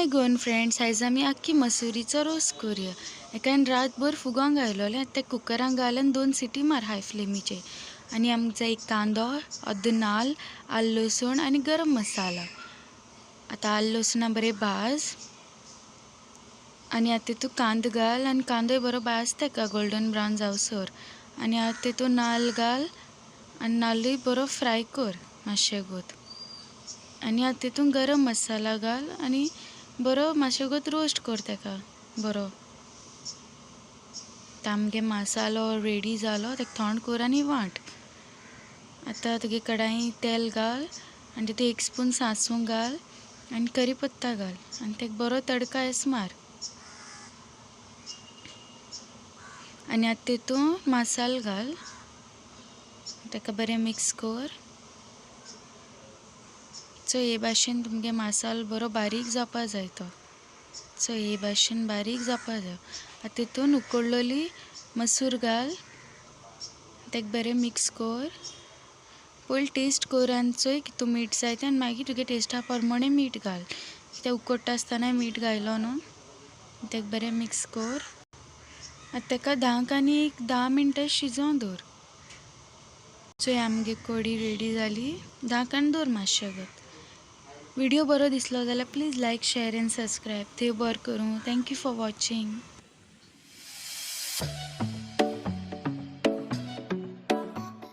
हाय Goan friends, आयज आमी आख्खी मसुरीचो रोस करूया। एकान रातभर फुगोंक घायलोले ते कुकरान घालून 2 सिटी मार हाय फ्लेमीचेर। आनी आमकां जाय एक कांदो, अर्द नाल्ल, आलं लसूण आनी गरम मसाला। आतां आलं लसुणा बरें भाज आनी आतां तितून कांदो घाल आनी कांदोय बरो भाज तेका गोल्डन ब्रावन जावसर। आनी आतां तितून नाल्ल घाल आनी नाल्लूय बरो फ्राय कर मातशें गोत। आनी आतां तितून गरम मसाला घाल आनी बरो मातशें गोत रोस्ट कर तेका बरो। आमगे मसालो रेडी जालो, तेका थंड कर आनी वांट। आतां तुगे कडाई तेल घाल आनी तितून 1 स्पून सांसव घाल आनी करीपत्ता घाल आनी तेका बरो तडका येस मार। आनी आतां तितून मसालो घाल, तेका बरें मिक्स कर। सो हे भाशेन तुमगे मसालो बरो बारीक जावपा जाय तो। सो हे भाशेन बारीक जावपा जाय। आतां तितून उकडलेली मसूर घाल, तेका बरें मिक्स कर। पयलीं टेस्ट कर आनी चोय कितू मीठ जाय तें आनी मागीर तुगे टेस्टा प्रमाणें मीठ घाल। कित्याक उकडटा आसतना मीठ घायलो न्हू। तेका बरें मिक्स कर। आतां तेका धांक आनी 10 मिनटां शिजोवं दवर। सो आमगे कडी रेडी जाली। धांक आनी दवर मातशें गोत। व्हिडिओ बरो दिसलो जाल्यार please like, share and subscribe. देव बरें करूं। Thank you for watching.